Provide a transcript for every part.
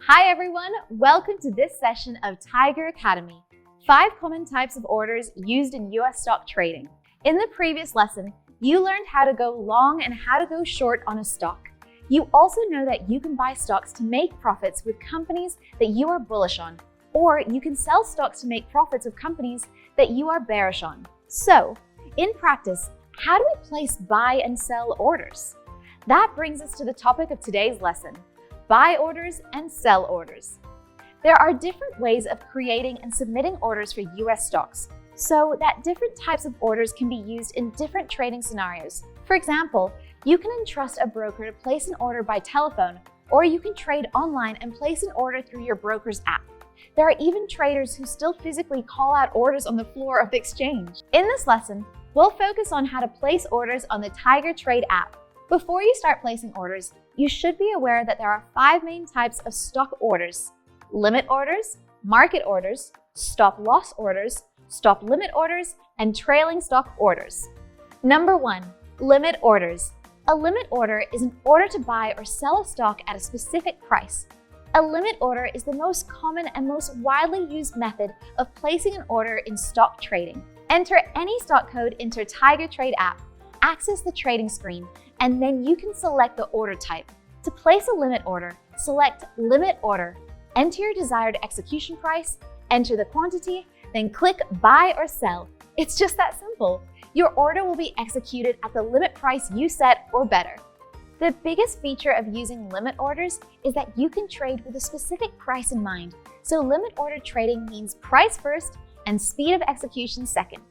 Hi everyone, welcome to this session of Tiger Academy, 5 common types of orders used in US stock trading. In the previous lesson, you learned how to go long and how to go short on a stock. You also know that you can buy stocks to make profits with companies that you are bullish on, or you can sell stocks to make profits with companies that you are bearish on. So, in practice, how do we place buy and sell orders? That brings us to the topic of today's lesson: buy orders and sell orders. There are different ways of creating and submitting orders for US stocks, so that different types of orders can be used in different trading scenarios. For example, you can entrust a broker to place an order by telephone, or you can trade online and place an order through your broker's app. There are even traders who still physically call out orders on the floor of the exchange. In this lesson, we'll focus on how to place orders on the Tiger Trade app. Before you start placing orders, you should be aware that there are 5 main types of stock orders: limit orders, market orders, stop loss orders, stop limit orders, and trailing stock orders. Number 1, limit orders. A limit order is an order to buy or sell a stock at a specific price. A limit order is the most common and most widely used method of placing an order in stock trading. Enter any stock code into Tiger Trade app, access the trading screen, and then you can select the order type. To place a limit order, select Limit Order, enter your desired execution price, enter the quantity, then click Buy or Sell. It's just that simple. Your order will be executed at the limit price you set or better. The biggest feature of using limit orders is that you can trade with a specific price in mind. So limit order trading means price first and speed of execution second.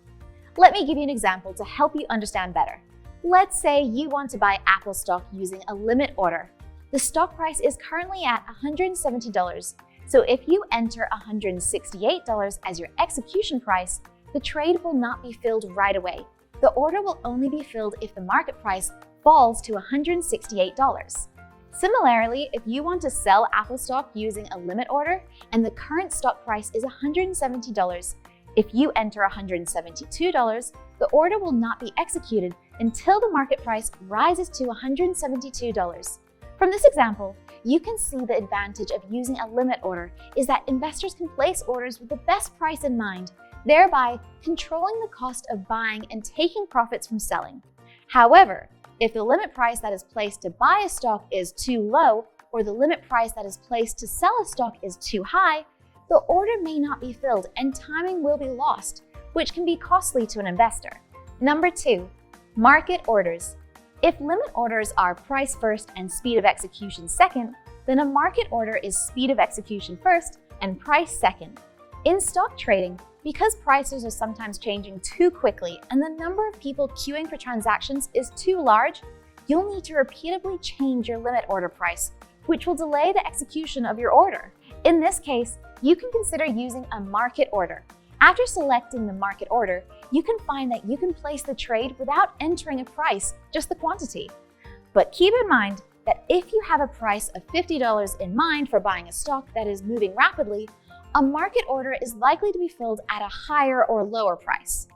Let me give you an example to help you understand better. Let's say you want to buy Apple stock using a limit order. The stock price is currently at $170, so if you enter $168 as your execution price, the trade will not be filled right away. The order will only be filled if the market price falls to $168. Similarly, if you want to sell Apple stock using a limit order and the current stock price is $170, if you enter $172, the order will not be executed until the market price rises to $172. From this example, you can see the advantage of using a limit order is that investors can place orders with the best price in mind, thereby controlling the cost of buying and taking profits from selling. However, if the limit price that is placed to buy a stock is too low, or the limit price that is placed to sell a stock is too high, the order may not be filled and timing will be lost, which can be costly to an investor. Number 2, market orders. If limit orders are price first and speed of execution second, then a market order is speed of execution first and price second. In stock trading, because prices are sometimes changing too quickly and the number of people queuing for transactions is too large, you'll need to repeatedly change your limit order price, which will delay the execution of your order. In this case, you can consider using a market order. After selecting the market order, you can find that you can place the trade without entering a price, just the quantity. But keep in mind that if you have a price of $50 in mind for buying a stock that is moving rapidly, a market order is likely to be filled at a higher or lower price.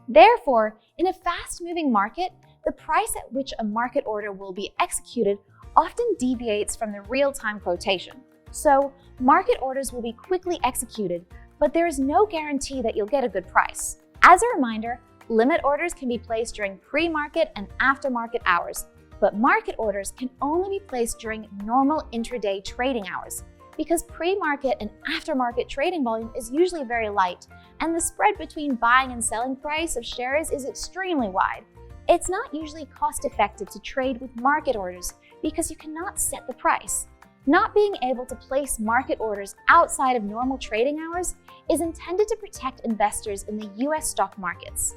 Therefore, in a fast-moving market, the price at which a market order will be executed often deviates from the real-time quotation. So, market orders will be quickly executed, but there is no guarantee that you'll get a good price. As a reminder, limit orders can be placed during pre-market and after-market hours, but market orders can only be placed during normal intraday trading hours, because pre-market and after-market trading volume is usually very light, and the spread between buying and selling price of shares is extremely wide. It's not usually cost-effective to trade with market orders because you cannot set the price. Not being able to place market orders outside of normal trading hours is intended to protect investors in the US stock markets.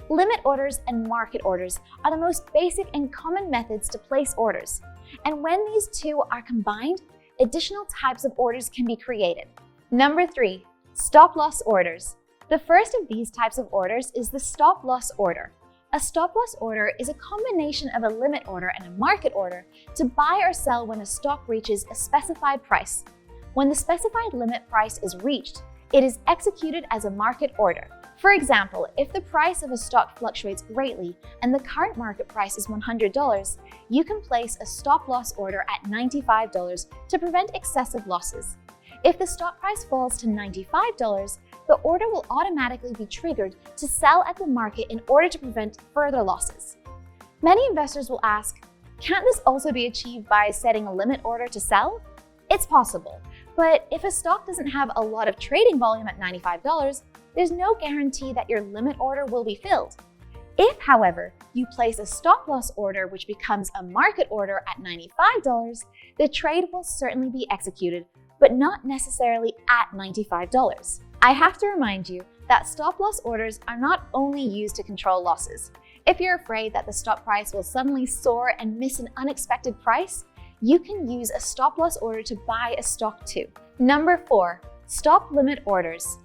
Limit orders and market orders are the most basic and common methods to place orders, and when these two are combined, additional types of orders can be created. Number 3, stop loss orders. The first of these types of orders is the stop loss order. A stop loss order is a combination of a limit order and a market order to buy or sell when a stock reaches a specified price. When the specified limit price is reached, it is executed as a market order. For example, if the price of a stock fluctuates greatly and the current market price is $100, you can place a stop loss order at $95 to prevent excessive losses. If the stock price falls to $95, the order will automatically be triggered to sell at the market in order to prevent further losses. Many investors will ask, can't this also be achieved by setting a limit order to sell? It's possible, but if a stock doesn't have a lot of trading volume at $95, there's no guarantee that your limit order will be filled. If, however, you place a stop loss order which becomes a market order at $95, the trade will certainly be executed, but not necessarily at $95. I have to remind you that stop loss orders are not only used to control losses. If you're afraid that the stock price will suddenly soar and miss an unexpected price, you can use a stop loss order to buy a stock too. Number 4, stop limit orders.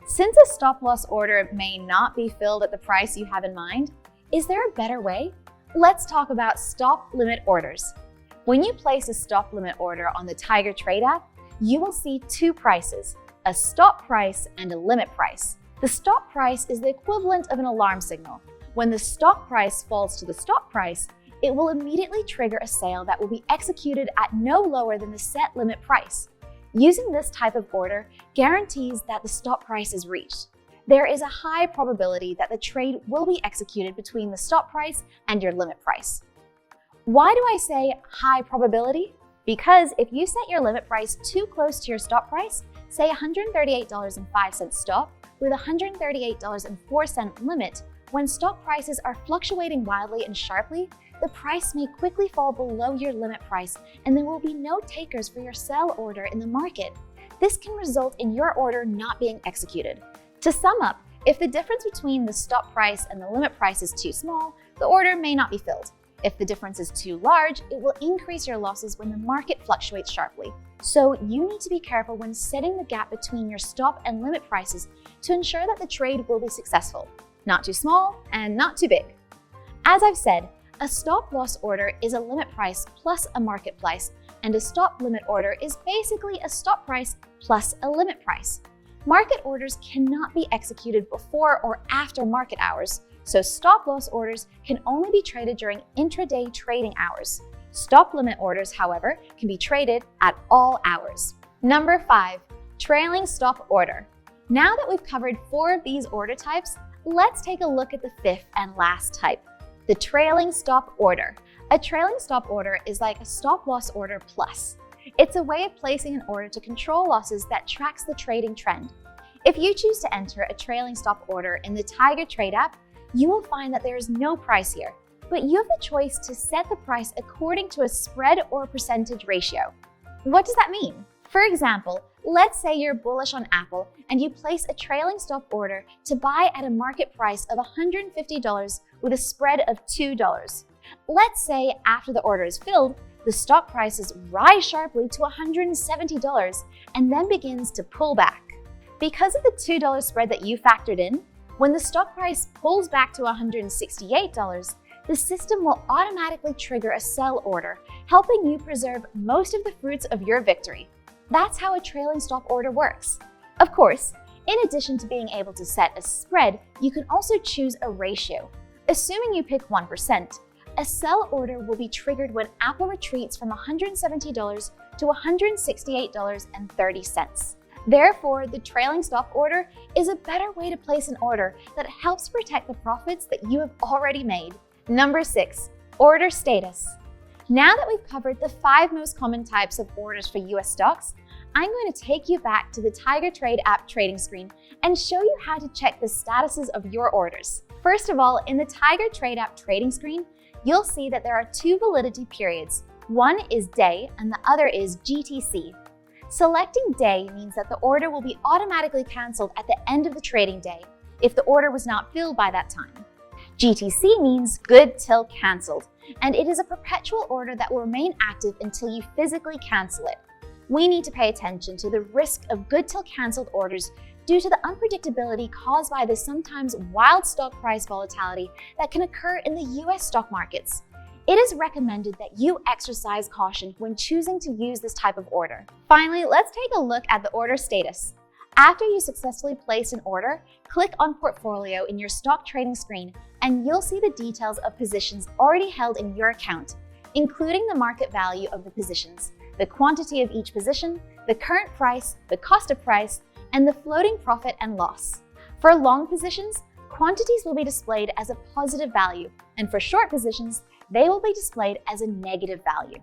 Since a stop loss order may not be filled at the price you have in mind, is there a better way? Let's talk about stop limit orders. When you place a stop limit order on the Tiger Trade app, you will see two prices, a stop price and a limit price. The stop price is the equivalent of an alarm signal. When the stock price falls to the stop price, it will immediately trigger a sale that will be executed at no lower than the set limit price. Using this type of order guarantees that the stop price is reached. There is a high probability that the trade will be executed between the stop price and your limit price. Why do I say high probability? Because if you set your limit price too close to your stop price, say $138.05 stop with $138.04 limit, when stock prices are fluctuating wildly and sharply, the price may quickly fall below your limit price and there will be no takers for your sell order in the market. This can result in your order not being executed. To sum up, if the difference between the stop price and the limit price is too small, the order may not be filled. If the difference is too large, it will increase your losses when the market fluctuates sharply. So you need to be careful when setting the gap between your stop and limit prices to ensure that the trade will be successful. Not too small and not too big. As I've said, a stop loss order is a limit price plus a market price, and a stop limit order is basically a stop price plus a limit price. Market orders cannot be executed before or after market hours, so stop loss orders can only be traded during intraday trading hours. Stop limit orders, however, can be traded at all hours. Number 5, trailing stop order. Now that we've covered 4 of these order types, let's take a look at the 5th and last type, the trailing stop order. A trailing stop order is like a stop loss order plus. It's a way of placing an order to control losses that tracks the trading trend. If you choose to enter a trailing stop order in the Tiger Trade app, you will find that there is no price here, but you have the choice to set the price according to a spread or percentage ratio. What does that mean? For example, let's say you're bullish on Apple and you place a trailing stop order to buy at a market price of $150 with a spread of $2. Let's say after the order is filled, the stock prices rise sharply to $170 and then begins to pull back. Because of the $2 spread that you factored in, when the stock price pulls back to $168, the system will automatically trigger a sell order, helping you preserve most of the fruits of your victory. That's how a trailing stop order works. Of course, in addition to being able to set a spread, you can also choose a ratio. Assuming you pick 1%, a sell order will be triggered when Apple retreats from $170 to $168.30. Therefore, the trailing stop order is a better way to place an order that helps protect the profits that you have already made. Number 6, order status. Now that we've covered the 5 most common types of orders for US stocks, I'm going to take you back to the Tiger Trade app trading screen and show you how to check the statuses of your orders. First of all, in the Tiger Trade app trading screen, you'll see that there are 2 validity periods. One is day and the other is GTC. Selecting day means that the order will be automatically canceled at the end of the trading day if the order was not filled by that time. GTC means good till canceled, and it is a perpetual order that will remain active until you physically cancel it. We need to pay attention to the risk of good till canceled orders due to the unpredictability caused by the sometimes wild stock price volatility that can occur in the US stock markets. It is recommended that you exercise caution when choosing to use this type of order. Finally, let's take a look at the order status. After you successfully place an order, click on Portfolio in your stock trading screen and you'll see the details of positions already held in your account, including the market value of the positions, the quantity of each position, the current price, the cost of price, and the floating profit and loss. For long positions, quantities will be displayed as a positive value, and for short positions, they will be displayed as a negative value.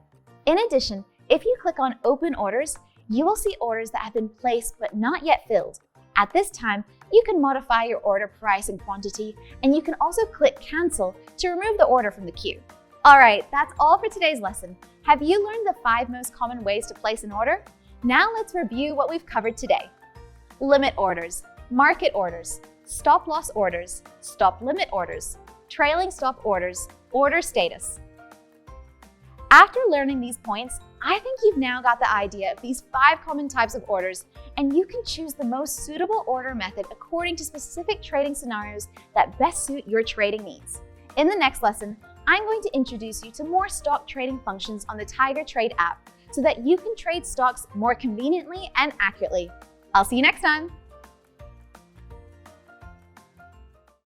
In addition, if you click on Open Orders, you will see orders that have been placed but not yet filled. At this time, you can modify your order price and quantity, and you can also click Cancel to remove the order from the queue. Alright, that's all for today's lesson. Have you learned the 5 most common ways to place an order? Now let's review what we've covered today. Limit orders, market orders, stop loss orders, stop limit orders, trailing stop orders, order status. After learning these points, I think you've now got the idea of these 5 common types of orders, and you can choose the most suitable order method according to specific trading scenarios that best suit your trading needs. In the next lesson, I'm going to introduce you to more stock trading functions on the Tiger Trade app so that you can trade stocks more conveniently and accurately. I'll see you next time.